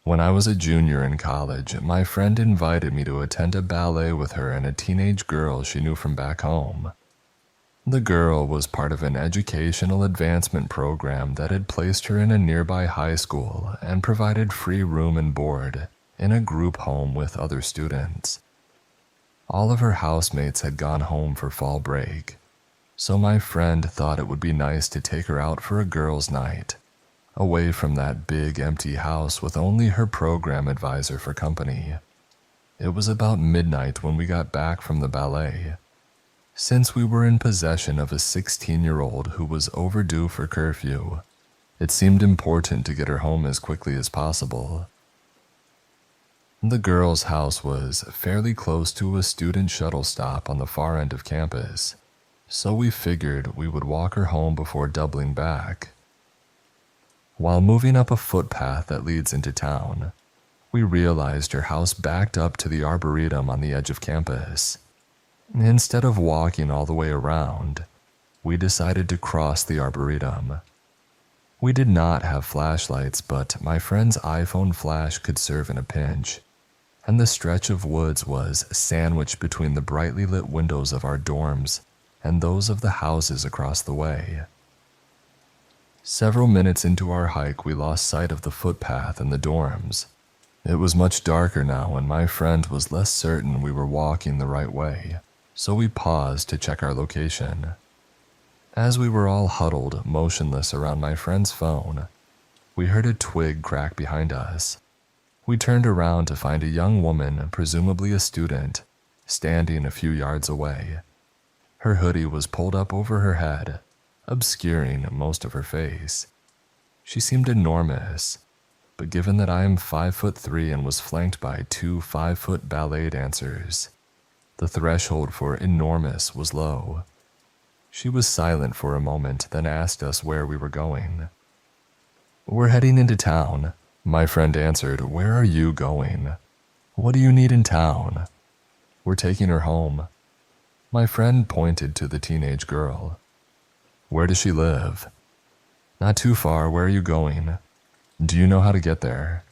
When I was a junior in college, my friend invited me to attend a ballet with her and a teenage girl she knew from back home. The girl was part of an educational advancement program that had placed her in a nearby high school and provided free room and board in a group home with other students. All of her housemates had gone home for fall break, so my friend thought it would be nice to take her out for a girls' night, away from that big empty house with only her program advisor for company. It was about midnight when we got back from the ballet. Since we were in possession of a 16-year-old who was overdue for curfew, it seemed important to get her home as quickly as possible. The girl's house was fairly close to a student shuttle stop on the far end of campus, so we figured we would walk her home before doubling back. While moving up a footpath that leads into town, we realized her house backed up to the arboretum on the edge of campus. Instead of walking all the way around, we decided to cross the arboretum. We did not have flashlights, but my friend's iPhone flash could serve in a pinch, and the stretch of woods was sandwiched between the brightly lit windows of our dorms and those of the houses across the way. Several minutes into our hike, we lost sight of the footpath and the dorms. It was much darker now, and my friend was less certain we were walking the right way, so we paused to check our location. As we were all huddled, motionless around my friend's phone, we heard a twig crack behind us. We turned around to find a young woman, presumably a student, standing a few yards away. Her hoodie was pulled up over her head, obscuring most of her face. She seemed enormous, but given that I am 5'3" and was flanked by 2 5-foot ballet dancers, the threshold for enormous was low. She was silent for a moment, then asked us where we were going. "We're heading into town," my friend answered. "Where are you going? What do you need in town?" "We're taking her home." My friend pointed to the teenage girl. "Where does she live?" "Not too far. Where are you going?" "Do you know how to get there?"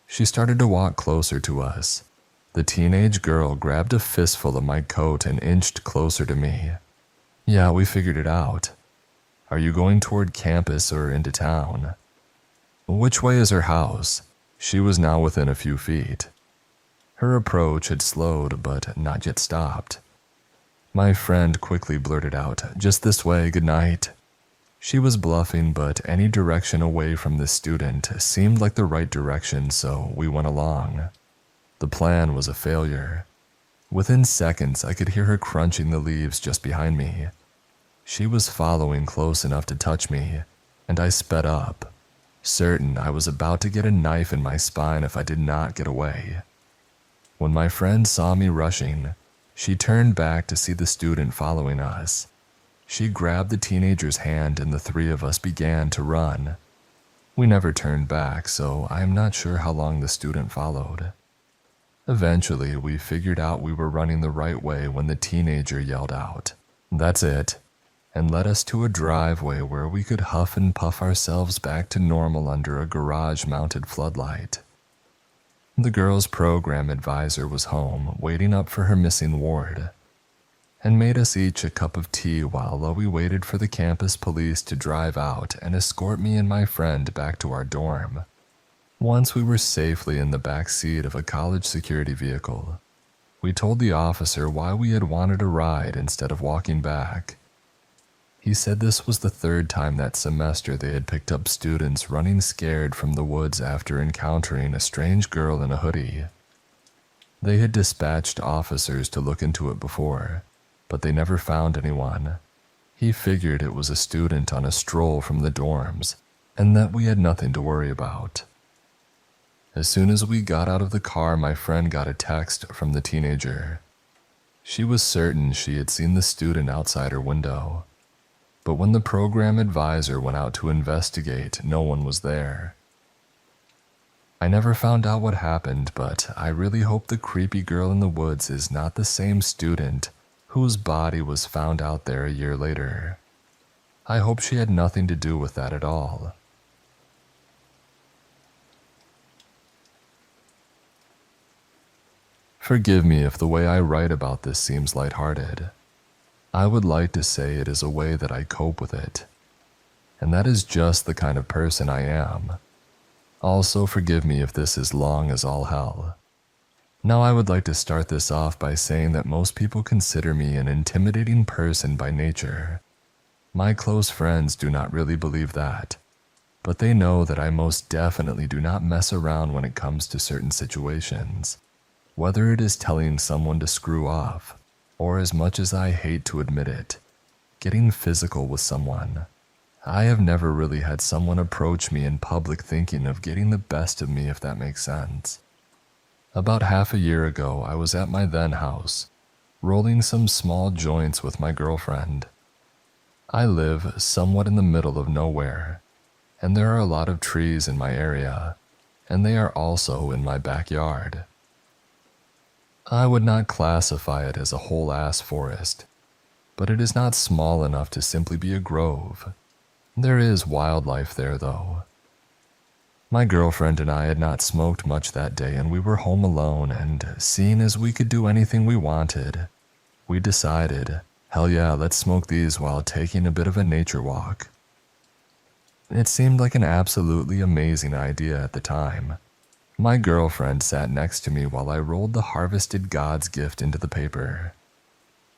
She started to walk closer to us. The teenage girl grabbed a fistful of my coat and inched closer to me. "Yeah, we figured it out." "Are you going toward campus or into town?" "Which way is her house?" She was now within a few feet. Her approach had slowed but not yet stopped. My friend quickly blurted out, "Just this way, good night." She was bluffing, but any direction away from the student seemed like the right direction, so we went along. The plan was a failure. Within seconds, I could hear her crunching the leaves just behind me. She was following close enough to touch me, and I sped up, certain I was about to get a knife in my spine if I did not get away. When my friend saw me rushing, she turned back to see the student following us. She grabbed the teenager's hand and the three of us began to run. We never turned back, so I am not sure how long the student followed. Eventually, we figured out we were running the right way when the teenager yelled out, "That's it," and led us to a driveway where we could huff and puff ourselves back to normal under a garage-mounted floodlight. The girl's program advisor was home, waiting up for her missing ward, and made us each a cup of tea while we waited for the campus police to drive out and escort me and my friend back to our dorm. Once we were safely in the back seat of a college security vehicle, we told the officer why we had wanted a ride instead of walking back. He said this was the third time that semester they had picked up students running scared from the woods after encountering a strange girl in a hoodie. They had dispatched officers to look into it before, but they never found anyone. He figured it was a student on a stroll from the dorms, and that we had nothing to worry about. As soon as we got out of the car, my friend got a text from the teenager. She was certain she had seen the student outside her window, but when the program advisor went out to investigate, no one was there. I never found out what happened, but I really hope the creepy girl in the woods is not the same student whose body was found out there a year later. I hope she had nothing to do with that at all. Forgive me if the way I write about this seems lighthearted. I would like to say it is a way that I cope with it, and that is just the kind of person I am. Also, forgive me if this is long as all hell. Now, I would like to start this off by saying that most people consider me an intimidating person by nature. My close friends do not really believe that, but they know that I most definitely do not mess around when it comes to certain situations, whether it is telling someone to screw off, or as much as I hate to admit it, getting physical with someone. I have never really had someone approach me in public thinking of getting the best of me, if that makes sense. About half a year ago, I was at my then house, rolling some small joints with my girlfriend. I live somewhat in the middle of nowhere, and there are a lot of trees in my area, and they are also in my backyard. I would not classify it as a whole-ass forest, but it is not small enough to simply be a grove. There is wildlife there, though. My girlfriend and I had not smoked much that day, and we were home alone, and seeing as we could do anything we wanted, we decided, hell yeah, let's smoke these while taking a bit of a nature walk. It seemed like an absolutely amazing idea at the time. My girlfriend sat next to me while I rolled the harvested God's gift into the paper.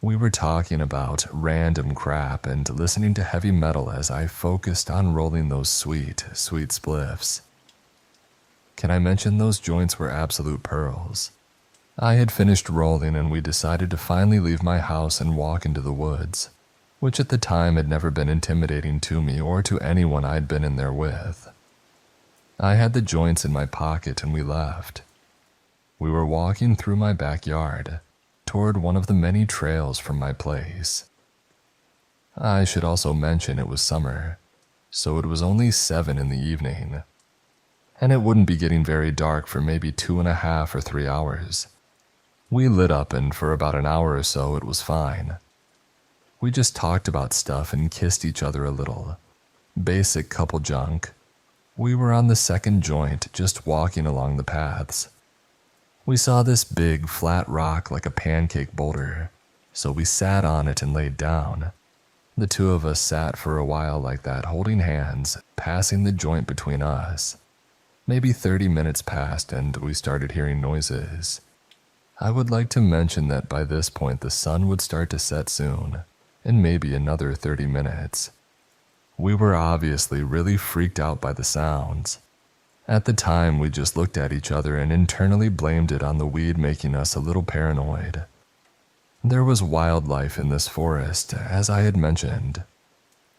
We were talking about random crap and listening to heavy metal as I focused on rolling those sweet, sweet spliffs. Can I mention those joints were absolute pearls? I had finished rolling and we decided to finally leave my house and walk into the woods, which at the time had never been intimidating to me or to anyone I'd been in there with. I had the joints in my pocket and we left. We were walking through my backyard, toward one of the many trails from my place. I should also mention it was summer, so it was only 7 in the evening, and it wouldn't be getting very dark for maybe 2.5 or 3 hours. We lit up and for about an hour or so it was fine. We just talked about stuff and kissed each other a little. Basic couple junk. We were on the second joint, just walking along the paths. We saw this big, flat rock like a pancake boulder, so we sat on it and laid down. The two of us sat for a while like that, holding hands, passing the joint between us. Maybe 30 minutes passed and we started hearing noises. I would like to mention that by this point the sun would start to set soon, in maybe another 30 minutes. We were obviously really freaked out by the sounds. At the time, we just looked at each other and internally blamed it on the weed making us a little paranoid. There was wildlife in this forest, as I had mentioned.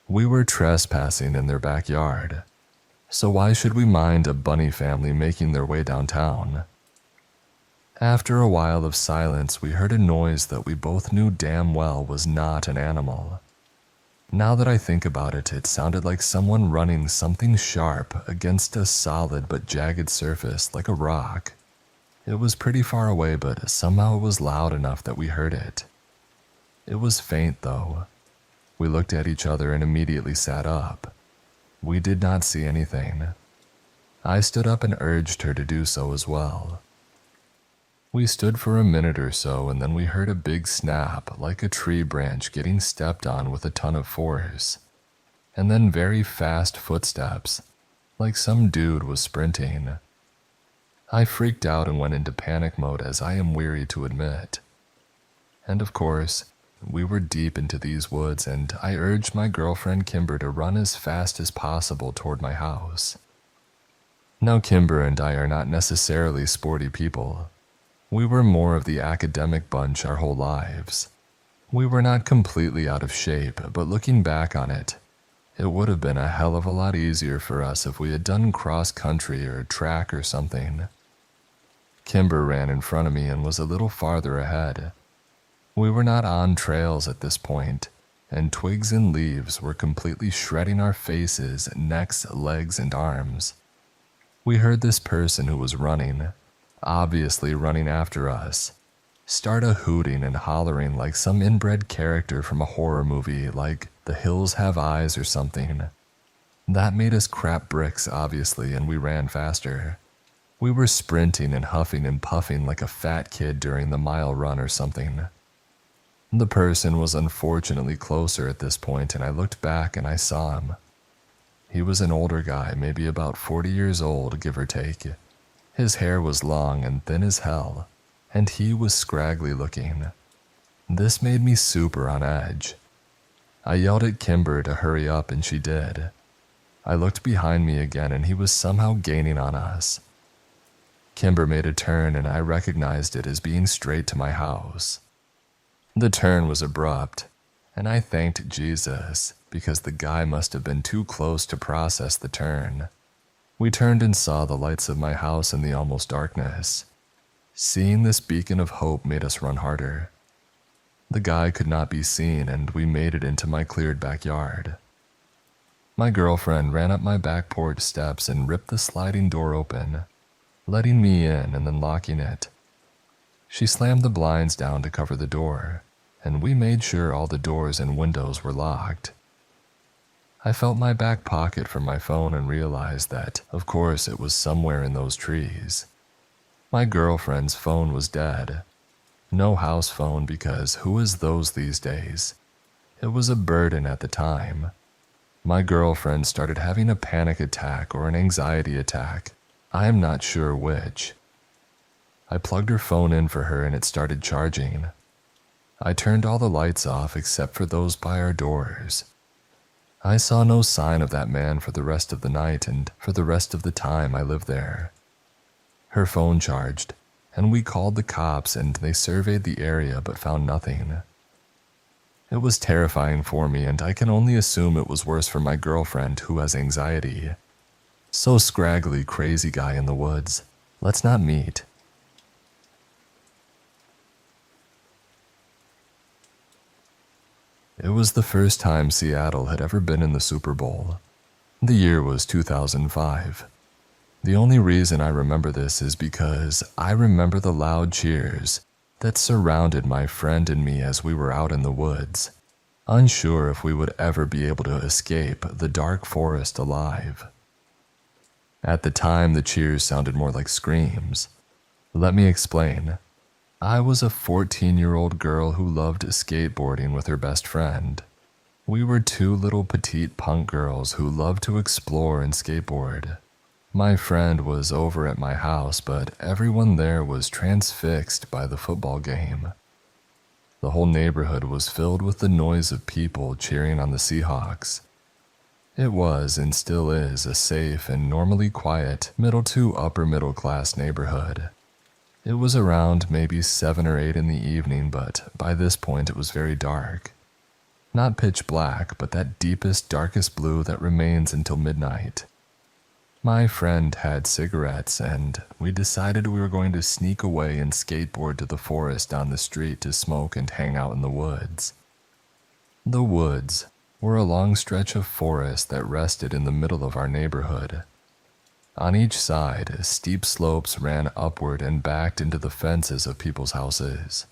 We were trespassing in their backyard, so why should we mind a bunny family making their way downtown? After a while of silence, we heard a noise that we both knew damn well was not an animal. Now that I think about it, it sounded like someone running something sharp against a solid but jagged surface like a rock. It was pretty far away, but somehow it was loud enough that we heard it. It was faint, though. We looked at each other and immediately sat up. We did not see anything. I stood up and urged her to do so as well. We stood for a minute or so, and then we heard a big snap, like a tree branch getting stepped on with a ton of force. And then very fast footsteps, like some dude was sprinting. I freaked out and went into panic mode, as I am weary to admit. And of course, we were deep into these woods, and I urged my girlfriend Kimber to run as fast as possible toward my house. Now, Kimber and I are not necessarily sporty people. We were more of the academic bunch our whole lives. We were not completely out of shape, but looking back on it, it would have been a hell of a lot easier for us if we had done cross-country or track or something. Kimber ran in front of me and was a little farther ahead. We were not on trails at this point, and twigs and leaves were completely shredding our faces, necks, legs, and arms. We heard this person who was running, obviously running after us, start a hooting and hollering like some inbred character from a horror movie like The Hills Have Eyes or something. That made us crap bricks, obviously, and we ran faster. We were sprinting and huffing and puffing like a fat kid during the mile run or something. The person was unfortunately closer at this point, and I looked back and I saw him. He was an older guy, maybe about 40 years old, give or take. His hair was long and thin as hell, and he was scraggly looking. This made me super on edge. I yelled at Kimber to hurry up, and she did. I looked behind me again, and he was somehow gaining on us. Kimber made a turn, and I recognized it as being straight to my house. The turn was abrupt, and I thanked Jesus because the guy must have been too close to process the turn. We turned and saw the lights of my house in the almost darkness. Seeing this beacon of hope made us run harder. The guy could not be seen, and we made it into my cleared backyard. My girlfriend ran up my back porch steps and ripped the sliding door open, letting me in and then locking it. She slammed the blinds down to cover the door, and we made sure all the doors and windows were locked. I felt my back pocket for my phone and realized that, of course, it was somewhere in those trees. My girlfriend's phone was dead. No house phone, because who is those these days? It was a burden at the time. My girlfriend started having a panic attack or an anxiety attack. I am not sure which. I plugged her phone in for her and it started charging. I turned all the lights off except for those by our doors. I saw no sign of that man for the rest of the night and for the rest of the time I lived there. Her phone charged, and we called the cops and they surveyed the area but found nothing. It was terrifying for me, and I can only assume it was worse for my girlfriend who has anxiety. So scraggly, crazy guy in the woods. Let's not meet. It was the first time Seattle had ever been in the Super Bowl. The year was 2005. The only reason I remember this is because I remember the loud cheers that surrounded my friend and me as we were out in the woods, unsure if we would ever be able to escape the dark forest alive. At the time, the cheers sounded more like screams. Let me explain. I was a 14-year-old girl who loved skateboarding with her best friend. We were two little petite punk girls who loved to explore and skateboard. My friend was over at my house, but everyone there was transfixed by the football game. The whole neighborhood was filled with the noise of people cheering on the Seahawks. It was and still is a safe and normally quiet middle to upper middle class neighborhood. It was around maybe 7 or 8 in the evening, but by this point it was very dark. Not pitch black, but that deepest, darkest blue that remains until midnight. My friend had cigarettes, and we decided we were going to sneak away and skateboard to the forest down the street to smoke and hang out in the woods. The woods were a long stretch of forest that rested in the middle of our neighborhood. On each side, steep slopes ran upward and backed into the fences of people's houses.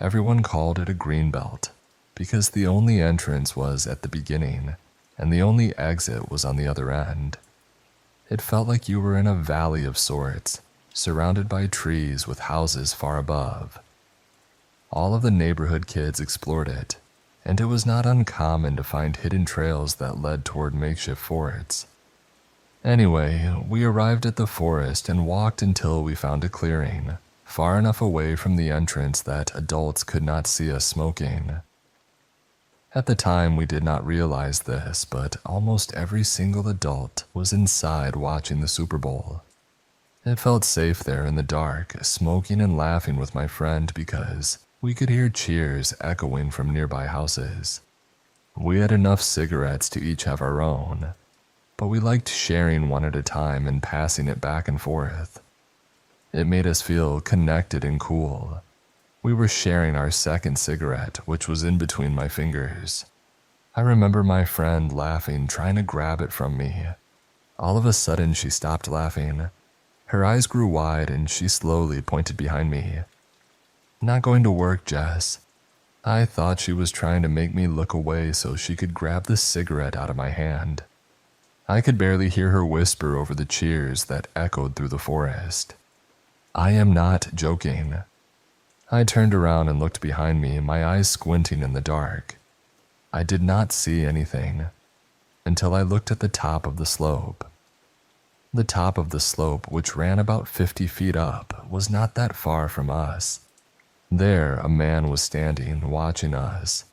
Everyone called it a greenbelt, because the only entrance was at the beginning, and the only exit was on the other end. It felt like you were in a valley of sorts, surrounded by trees with houses far above. All of the neighborhood kids explored it, and it was not uncommon to find hidden trails that led toward makeshift forts. Anyway, we arrived at the forest and walked until we found a clearing, far enough away from the entrance that adults could not see us smoking. At the time, we did not realize this, but almost every single adult was inside watching the Super Bowl. It felt safe there in the dark, smoking and laughing with my friend because we could hear cheers echoing from nearby houses. We had enough cigarettes to each have our own, but we liked sharing one at a time and passing it back and forth. It made us feel connected and cool. We were sharing our second cigarette, which was in between my fingers. I remember my friend laughing, trying to grab it from me. All of a sudden, she stopped laughing. Her eyes grew wide and she slowly pointed behind me. "Not going to work, Jess." I thought she was trying to make me look away so she could grab the cigarette out of my hand. I could barely hear her whisper over the cheers that echoed through the forest. I am not joking. I turned around and looked behind me, my eyes squinting in the dark. I did not see anything until I looked at the top of the slope. The top of the slope, which ran about 50 feet up, was not that far from us. There, a man was standing, watching us.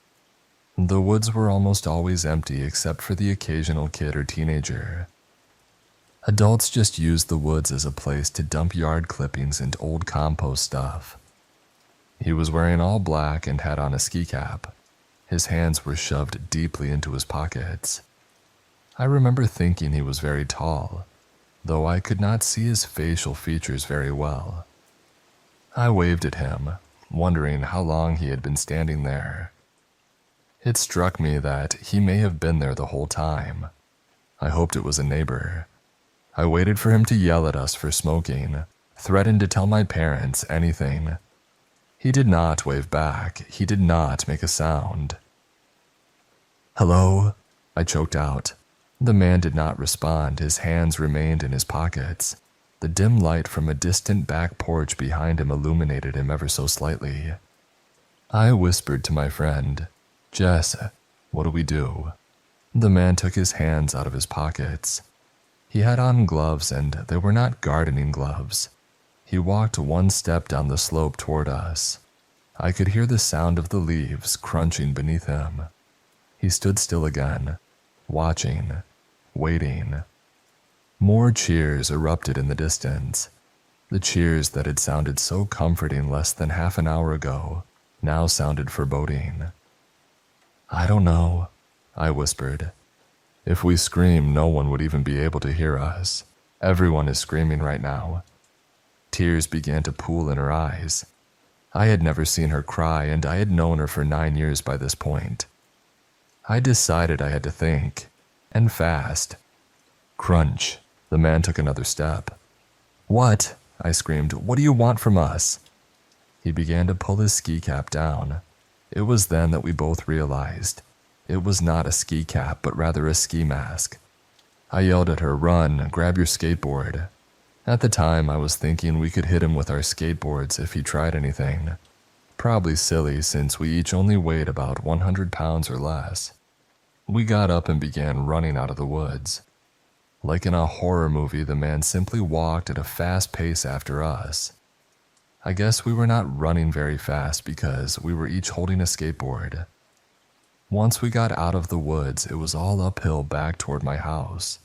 The woods were almost always empty except for the occasional kid or teenager. Adults just used the woods as a place to dump yard clippings and old compost stuff. He was wearing all black and had on a ski cap. His hands were shoved deeply into his pockets. I remember thinking he was very tall, though I could not see his facial features very well. I waved at him, wondering how long he had been standing there. It struck me that he may have been there the whole time. I hoped it was a neighbor. I waited for him to yell at us for smoking, threatened to tell my parents anything. He did not wave back. He did not make a sound. "Hello?" I choked out. The man did not respond. His hands remained in his pockets. The dim light from a distant back porch behind him illuminated him ever so slightly. I whispered to my friend, "Jess, what do we do?" The man took his hands out of his pockets. He had on gloves, and they were not gardening gloves. He walked one step down the slope toward us. I could hear the sound of the leaves crunching beneath him. He stood still again, watching, waiting. More cheers erupted in the distance. The cheers that had sounded so comforting less than half an hour ago now sounded foreboding. "I don't know," I whispered. "If we scream, no one would even be able to hear us. Everyone is screaming right now." Tears began to pool in her eyes. I had never seen her cry, and I had known her for 9 years by this point. I decided I had to think, and fast. Crunch. The man took another step. "What?" I screamed. "What do you want from us?" He began to pull his ski cap down. It was then that we both realized it was not a ski cap, but rather a ski mask. I yelled at her, "Run, grab your skateboard." At the time, I was thinking we could hit him with our skateboards if he tried anything. Probably silly, since we each only weighed about 100 pounds or less. We got up and began running out of the woods. Like in a horror movie, the man simply walked at a fast pace after us. I guess we were not running very fast because we were each holding a skateboard. Once we got out of the woods, it was all uphill back toward my house.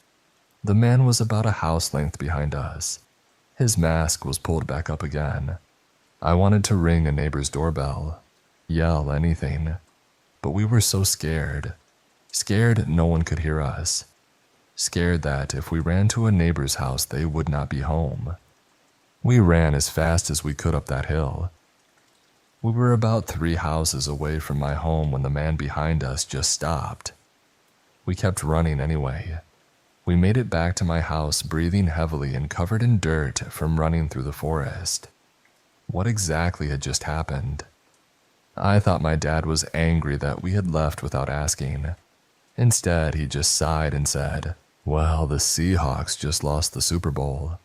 The man was about a house length behind us. His mask was pulled back up again. I wanted to ring a neighbor's doorbell, yell anything, but we were so scared. Scared no one could hear us. Scared that if we ran to a neighbor's house, they would not be home. We ran as fast as we could up that hill. We were about 3 houses away from my home when the man behind us just stopped. We kept running anyway. We made it back to my house breathing heavily and covered in dirt from running through the forest. What exactly had just happened? I thought my dad was angry that we had left without asking. Instead, he just sighed and said, "Well, the Seahawks just lost the Super Bowl."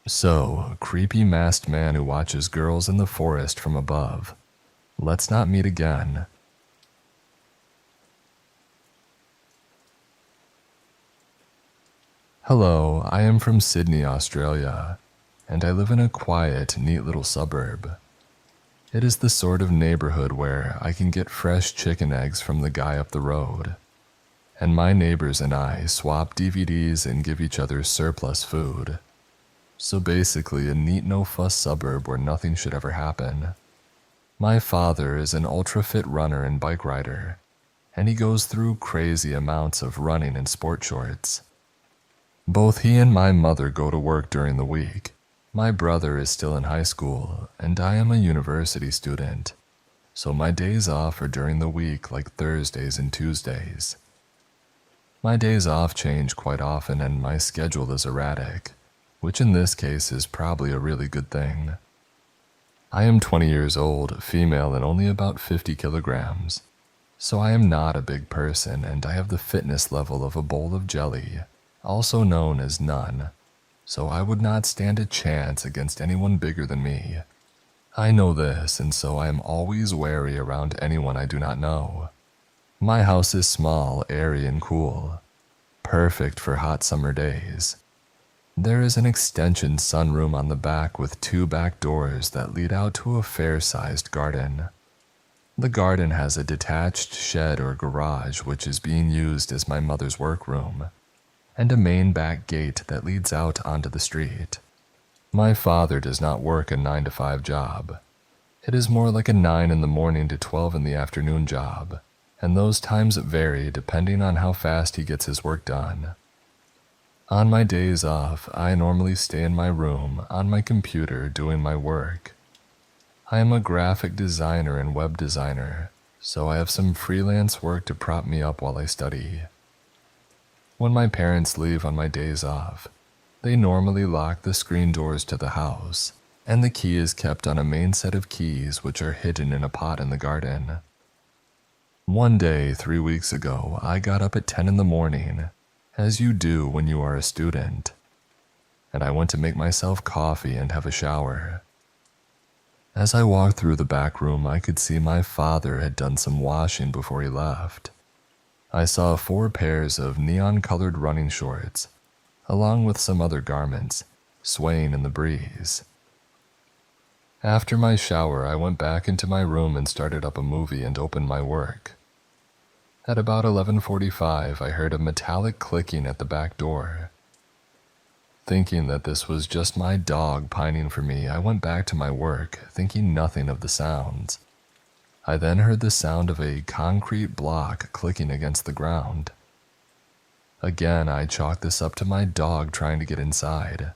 So, creepy masked man who watches girls in the forest from above. Let's not meet again. Hello, I am from Sydney, Australia, and I live in a quiet, neat little suburb. It is the sort of neighborhood where I can get fresh chicken eggs from the guy up the road, and my neighbors and I swap DVDs and give each other surplus food. So basically a neat no-fuss suburb where nothing should ever happen. My father is an ultra-fit runner and bike rider, and he goes through crazy amounts of running in sport shorts. Both he and my mother go to work during the week. My brother is still in high school, and I am a university student, so my days off are during the week like Thursdays and Tuesdays. My days off change quite often and my schedule is erratic, which in this case is probably a really good thing. I am 20 years old, female, and only about 50 kilograms, so I am not a big person and I have the fitness level of a bowl of jelly. also known as none, so I would not stand a chance against anyone bigger than me. I know this, and so I am always wary around anyone I do not know. My house is small, airy, and cool, perfect for hot summer days. There is an extension sunroom on the back with 2 back doors that lead out to a fair-sized garden. The garden has a detached shed or garage which is being used as my mother's workroom, and a main back gate that leads out onto the street. My father does not work a 9-to-5 job. It is more like a 9 in the morning to 12 in the afternoon job, and those times vary depending on how fast he gets his work done. On my days off, I normally stay in my room on my computer doing my work. I am a graphic designer and web designer, so I have some freelance work to prop me up while I study. When my parents leave on my days off, they normally lock the screen doors to the house, and the key is kept on a main set of keys which are hidden in a pot in the garden. One day, 3 weeks ago, I got up at 10 in the morning, as you do when you are a student, and I went to make myself coffee and have a shower. As I walked through the back room, I could see my father had done some washing before he left. I saw 4 pairs of neon-colored running shorts, along with some other garments, swaying in the breeze. After my shower, I went back into my room and started up a movie and opened my work. At about 11:45, I heard a metallic clicking at the back door. Thinking that this was just my dog pining for me, I went back to my work, thinking nothing of the sounds. I then heard the sound of a concrete block clicking against the ground. Again, I chalked this up to my dog trying to get inside.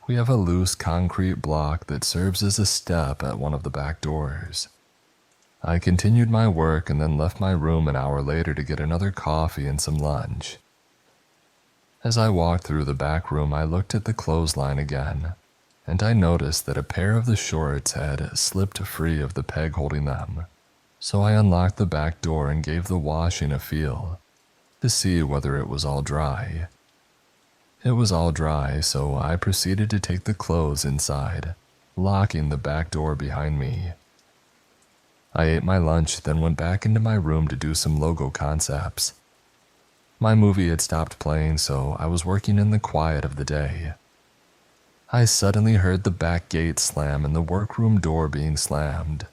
We have a loose concrete block that serves as a step at one of the back doors. I continued my work and then left my room an hour later to get another coffee and some lunch. As I walked through the back room, I looked at the clothesline again, and I noticed that a pair of the shorts had slipped free of the peg holding them. So I unlocked the back door and gave the washing a feel to see whether it was all dry. It was all dry, so I proceeded to take the clothes inside, locking the back door behind me. I ate my lunch, then went back into my room to do some logo concepts. My movie had stopped playing, so I was working in the quiet of the day. I suddenly heard the back gate slam and the workroom door being slammed.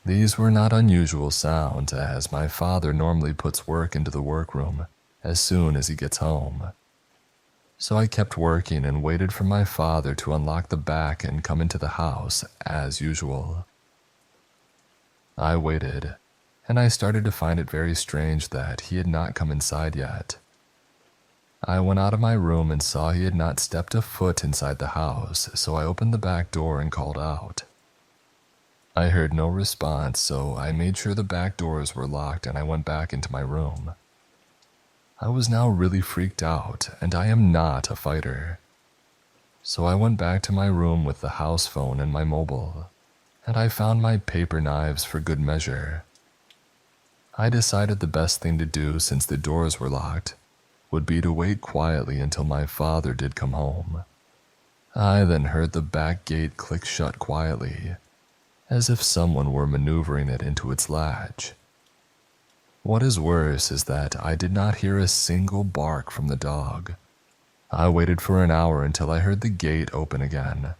These were not unusual sounds, as my father normally puts work into the workroom as soon as he gets home. So I kept working and waited for my father to unlock the back and come into the house as usual. I waited, and I started to find it very strange that he had not come inside yet. I went out of my room and saw he had not stepped a foot inside the house, so I opened the back door and called out. I heard no response, so I made sure the back doors were locked and I went back into my room. I was now really freaked out, and I am not a fighter. So I went back to my room with the house phone and my mobile, and I found my paper knives for good measure. I decided the best thing to do, since the doors were locked, would be to wait quietly until my father did come home. I then heard the back gate click shut quietly, as if someone were maneuvering it into its latch. What is worse is that I did not hear a single bark from the dog. I waited for an hour until I heard the gate open again,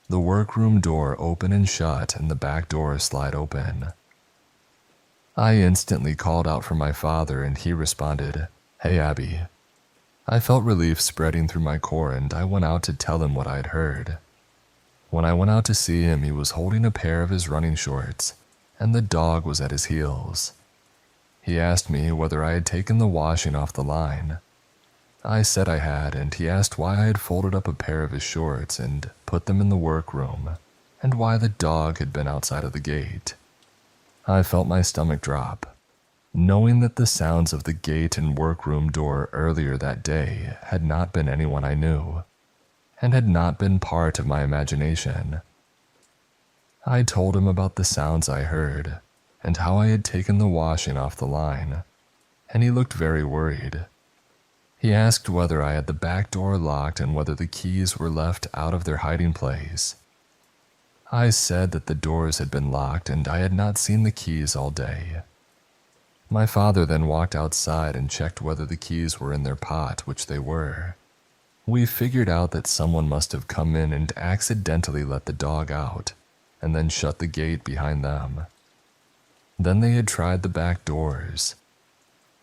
the workroom door open and shut, and the back door slide open. I instantly called out for my father, and he responded, "Hey, Abby." I felt relief spreading through my core, and I went out to tell him what I had heard. When I went out to see him, he was holding a pair of his running shorts, and the dog was at his heels. He asked me whether I had taken the washing off the line. I said I had, and he asked why I had folded up a pair of his shorts and put them in the workroom, and why the dog had been outside of the gate. I felt my stomach drop, knowing that the sounds of the gate and workroom door earlier that day had not been anyone I knew, and had not been part of my imagination. I told him about the sounds I heard, and how I had taken the washing off the line, and he looked very worried. He asked whether I had the back door locked and whether the keys were left out of their hiding place. I said that the doors had been locked and I had not seen the keys all day. My father then walked outside and checked whether the keys were in their pot, which they were. We figured out that someone must have come in and accidentally let the dog out, and then shut the gate behind them. Then they had tried the back doors,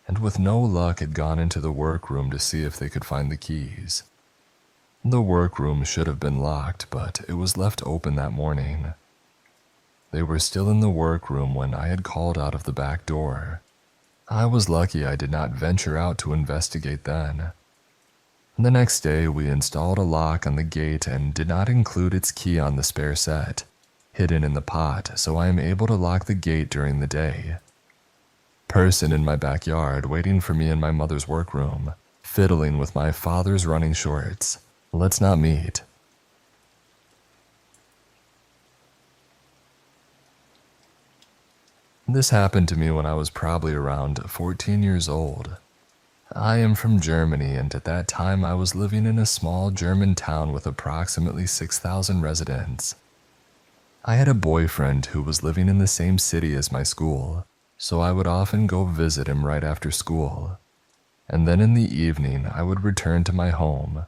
and with no luck had gone into the workroom to see if they could find the keys. The workroom should have been locked, but it was left open that morning. They were still in the workroom when I had called out of the back door. I was lucky I did not venture out to investigate then. The next day, we installed a lock on the gate and did not include its key on the spare set, hidden in the pot, so I am able to lock the gate during the day. Person in my backyard waiting for me in my mother's workroom, fiddling with my father's running shorts. Let's not meet. This happened to me when I was probably around 14 years old. I am from Germany, and at that time I was living in a small German town with approximately 6,000 residents. I had a boyfriend who was living in the same city as my school, so I would often go visit him right after school. And then in the evening I would return to my home,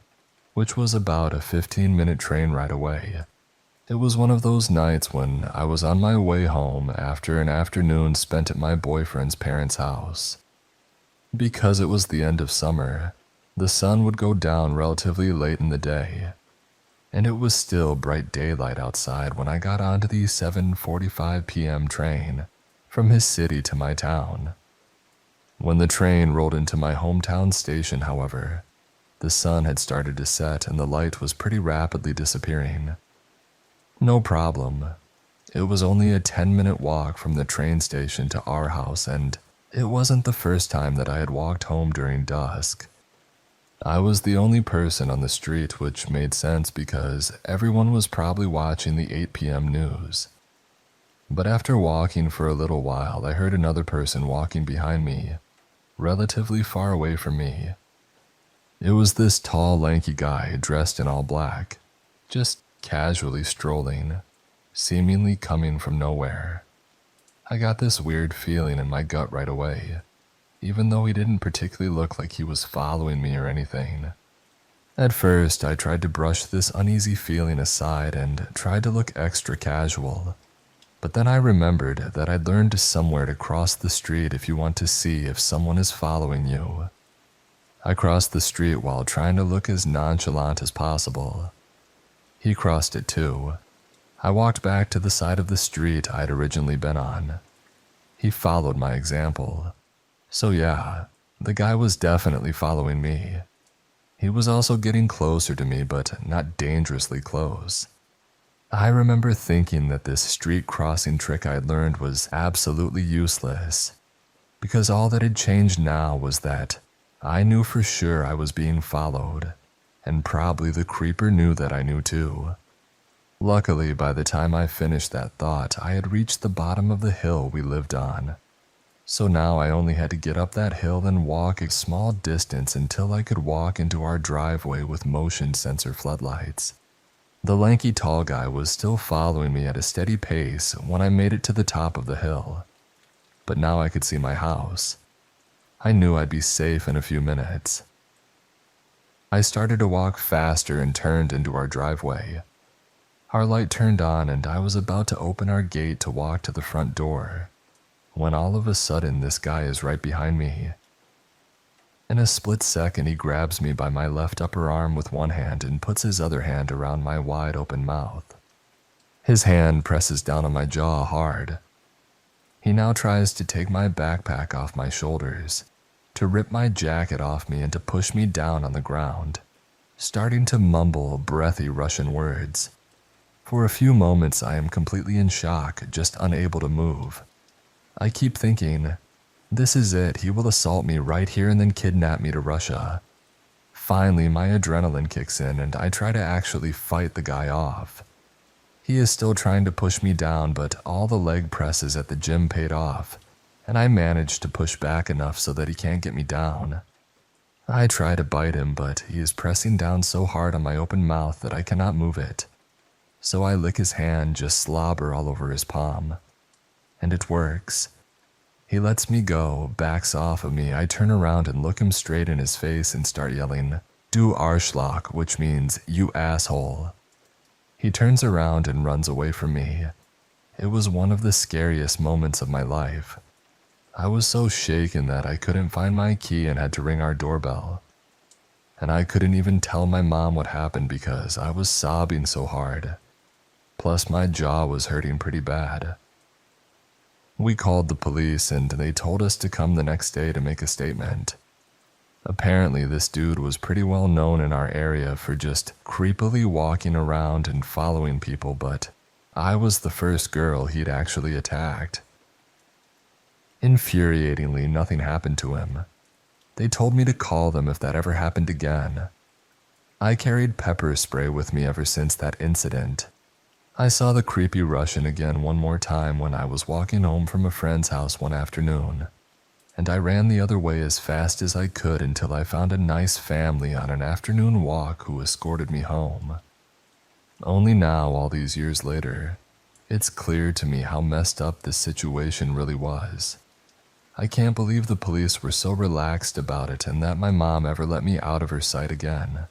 which was about a 15-minute train ride away. It was one of those nights when I was on my way home after an afternoon spent at my boyfriend's parents' house. Because it was the end of summer, the sun would go down relatively late in the day, and it was still bright daylight outside when I got onto the 7:45 p.m. train from his city to my town. When the train rolled into my hometown station, however, the sun had started to set and the light was pretty rapidly disappearing. No problem. It was only a 10-minute walk from the train station to our house, and it wasn't the first time that I had walked home during dusk. I was the only person on the street, which made sense because everyone was probably watching the 8 p.m. news. But after walking for a little while, I heard another person walking behind me, relatively far away from me. It was this tall, lanky guy dressed in all black, just casually strolling, seemingly coming from nowhere. I got this weird feeling in my gut right away, even though he didn't particularly look like he was following me or anything. At first, I tried to brush this uneasy feeling aside and tried to look extra casual, but then I remembered that I'd learned somewhere to cross the street if you want to see if someone is following you. I crossed the street while trying to look as nonchalant as possible. He crossed it too. I walked back to the side of the street I'd originally been on. He followed my example. So yeah, the guy was definitely following me. He was also getting closer to me, but not dangerously close. I remember thinking that this street crossing trick I'd learned was absolutely useless, because all that had changed now was that I knew for sure I was being followed, and probably the creeper knew that I knew too. Luckily, by the time I finished that thought, I had reached the bottom of the hill we lived on. So now I only had to get up that hill and walk a small distance until I could walk into our driveway with motion sensor floodlights. The lanky tall guy was still following me at a steady pace when I made it to the top of the hill. But now I could see my house. I knew I'd be safe in a few minutes. I started to walk faster and turned into our driveway. Our light turned on and I was about to open our gate to walk to the front door, when all of a sudden this guy is right behind me. In a split second, he grabs me by my left upper arm with one hand and puts his other hand around my wide open mouth. His hand presses down on my jaw hard. He now tries to take my backpack off my shoulders, to rip my jacket off me and to push me down on the ground, starting to mumble breathy Russian words. For a few moments I am completely in shock, just unable to move. I keep thinking, this is it, he will assault me right here and then kidnap me to Russia. Finally, my adrenaline kicks in and I try to actually fight the guy off. He is still trying to push me down, but all the leg presses at the gym paid off, and I managed to push back enough so that he can't get me down. I try to bite him, but he is pressing down so hard on my open mouth that I cannot move it. So I lick his hand, just slobber all over his palm. And it works. He lets me go, backs off of me. I turn around and look him straight in his face and start yelling, "Du Arschloch," which means, "You asshole." He turns around and runs away from me. It was one of the scariest moments of my life. I was so shaken that I couldn't find my key and had to ring our doorbell. And I couldn't even tell my mom what happened because I was sobbing so hard. Plus my jaw was hurting pretty bad. We called the police and they told us to come the next day to make a statement. Apparently this dude was pretty well known in our area for just creepily walking around and following people, but I was the first girl he'd actually attacked. Infuriatingly, nothing happened to him. They told me to call them if that ever happened again. I carried pepper spray with me ever since that incident. I saw the creepy Russian again one more time when I was walking home from a friend's house one afternoon, and I ran the other way as fast as I could until I found a nice family on an afternoon walk who escorted me home. Only now, all these years later, it's clear to me how messed up this situation really was. I can't believe the police were so relaxed about it and that my mom ever let me out of her sight again.